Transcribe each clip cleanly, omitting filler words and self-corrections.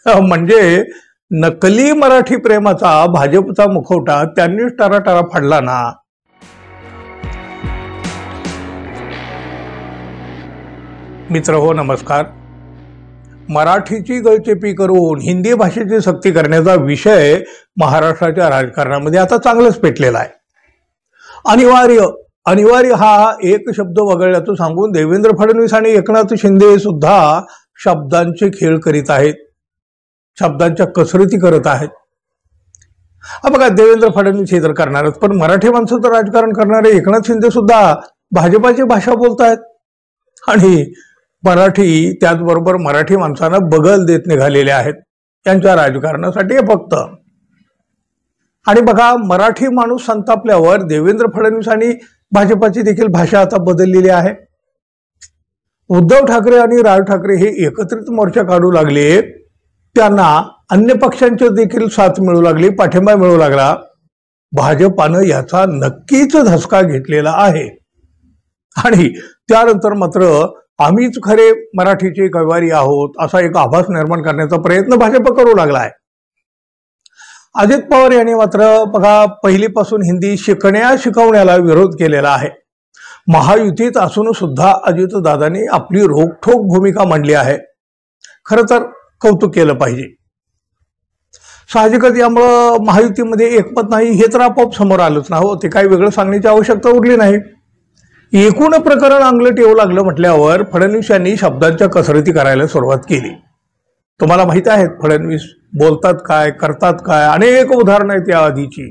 म्हणजे नकली मराठी प्रेमाचा भाजपचा मुखवटा त्यांनीच टाराटारा फाडला ना। मित्र हो, नमस्कार। मराठीची गळचेपी करून हिंदी भाषेची सक्ती करण्याचा विषय महाराष्ट्राच्या राजकारणामध्ये आता चांगलंच पेटलेला आहे। अनिवार्य हा एक शब्द वगळल्याचं सांगून देवेंद्र फडणवीस आणि एकनाथ शिंदे सुद्धा शब्दांचे खेळ करीत आहेत, शब्दांच्या कसरती करत आहेत। बघा, देवेंद्र फडणवीस हे तर करणारच, पण मराठी माणसाचं राजकारण करणारे एकनाथ शिंदे सुद्धा भाजपाची भाषा बोलतायत आणि मराठी, त्याचबरोबर मराठी माणसांना बगल देत निघालेले आहेत त्यांच्या राजकारणासाठी फक्त। आणि बघा, मराठी माणूस संतापल्यावर देवेंद्र फडणवीस आणि भाजपाची देखील भाषा आता बदललेली आहे। उद्धव ठाकरे आणि राज ठाकरे हे एकत्रित मोर्चा काढू लागले, त्यांना अन्य पक्षांची देखील साथ मिळू लागली, पाठिंबा मिळू लागला। भाजपानं याचा नक्कीच धसका घेतलेला आहे आणि त्यानंतर मात्र आम्हीच खरे मराठीचे कैवारी आहोत असा एक आभास निर्माण करण्याचा प्रयत्न भाजप करू लागला आहे। अजित पवार यांनी मात्र बघा, पहिलीपासून हिंदी शिकवण्याला विरोध केलेला आहे। महायुतीत असून सुद्धा अजितदादांनी आपली रोखठोक भूमिका मांडली आहे। खरं तर कौतुक केलं पाहिजे। साहजिकच यामुळं महायुतीमध्ये एकमत नाही हे तर आपोआप समोर आलंच ना हो, ते काही वेगळं सांगण्याची आवश्यकता उरली नाही। एकूण प्रकरण अंगलट येऊ लागलं म्हटल्यावर फडणवीस यांनी शब्दांच्या कसरती करायला सुरुवात केली। तुम्हाला माहित आहेत फडणवीस बोलतात काय, करतात काय, अनेक उदाहरणं आहेत या आधीची।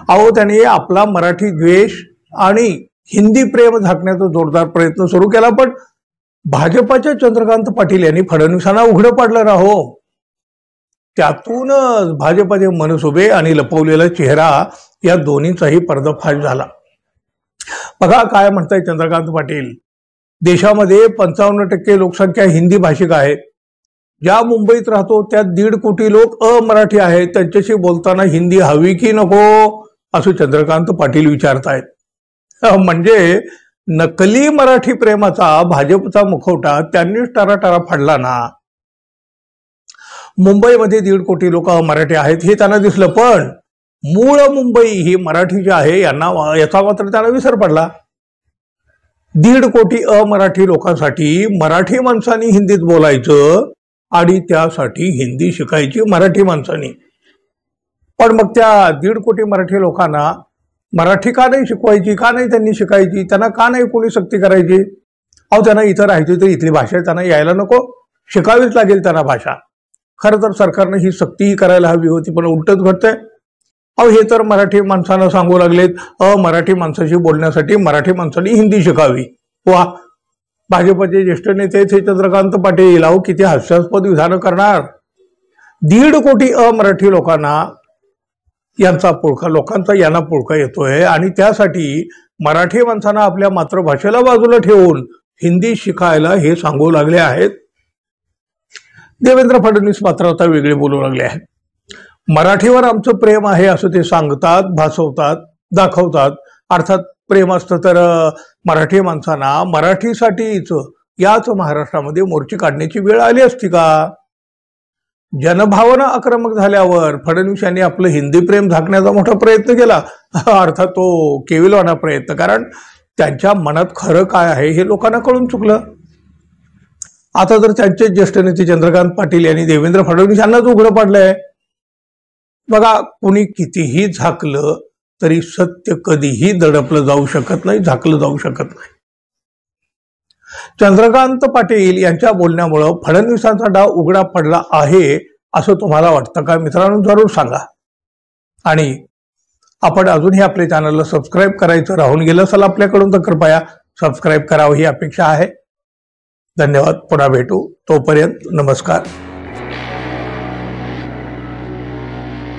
अहो, त्यांनी आपला मराठी द्वेष आणि हिंदी प्रेम झाकण्याचा जोरदार प्रयत्न सुरू केला, पण भाजपाच्या चंद्रकांत पाटील यांनी फडणवीसांना उघडं पाडलं ना हो। त्यातूनच भाजपाचे मनसुबे आणि लपवलेला चेहरा या दोन्हीचाही पर्दाफाश झाला। बघा काय म्हणताय चंद्रकांत पाटील, देशामध्ये 55% लोकसंख्या हिंदी भाषिक आहे। ज्या मुंबईत राहतो त्यात 1.5 कोटी लोक अमराठी आहेत, त्यांच्याशी बोलताना हिंदी हवी की नको असं चंद्रकांत पाटील विचारतायत। म्हणजे नकली मराठी प्रेमाचा भाजपचा मुखवटा त्यांनीच टाराटारा फाडला ना। मुंबईमध्ये 1.5 कोटी लोक मराठी आहेत हे त्यांना दिसलं, पण मूळ मुंबई ही मराठीची आहे याचा मात्र त्यांना विसर पडला। 1.5 कोटी अमराठी लोकांसाठी मराठी माणसांनी हिंदीत बोलायचं आणि त्यासाठी हिंदी शिकायची मराठी माणसांनी। पण मग त्या 1.5 कोटी मराठी लोकांना मराठी का नाही शिकवायची, का नाही त्यांनी शिकायची, त्यांना का नाही कोणी सक्ती करायची? अहो, त्यांना इथं राहायची तर इथली भाषा त्यांना यायला नको, शिकावीच लागेल त्यांना भाषा। खरं तर सरकारनं ही सक्तीही करायला हवी होती, पण उलटच घडतंय। अहो, हे तर मराठी माणसांना सांगू लागलेत मराठी माणसाशी बोलण्यासाठी मराठी माणसांनी हिंदी शिकावी। वा, भाजपचे ज्येष्ठ नेते हे चंद्रकांत पाटील, अहो किती हास्यास्पद विधानं करणार। 1.5 कोटी अमराठी लोकांचा यांना पुळका येतोय आणि त्यासाठी मराठी माणसांना आपल्या मातृभाषेला बाजूला ठेवून हिंदी शिकायला हे सांगू लागले आहेत। देवेंद्र फडणवीस मात्र आता वेगळे बोलू लागले आहेत। मराठीवर आमचं प्रेम आहे असं ते सांगतात, भासवतात, दाखवतात। अर्थात प्रेम असतं तर मराठी माणसांना मराठीसाठीच याच महाराष्ट्रामध्ये मोर्चे काढण्याची वेळ आली असती का? जनभावना आक्रमक झाल्यावर फडणवीस यांनी आपलं हिंदी प्रेम झाकण्याचा मोठा प्रयत्न केला, अर्थात तो केविलवाना प्रयत्न, कारण त्यांच्या मनात खरं काय आहे हे लोकांना कळून चुकलं। आता तर त्यांचे ज्येष्ठ नेते चंद्रकांत पाटील यांनी देवेंद्र फडणवीस यांनाच उघडं पाडलंय। बघा, कुणी कितीही झाकलं तरी सत्य कधीही दडपलं जाऊ शकत नाही, झाकलं जाऊ शकत नाही। चंद्रकांत पाटील यांच्या बोलण्यामुळं फडणवीसांचा डाव उघडा पडला आहे असं तुम्हाला वाटतं का? मित्रांनो, जरूर सांगा। आणि आपण अजूनही आपल्या चॅनलला सबस्क्राईब करायचं राहून गेलं असेल आपल्याकडून तर कृपया सबस्क्राईब करावं ही अपेक्षा आहे। धन्यवाद, पुन्हा भेटू, तोपर्यंत नमस्कार।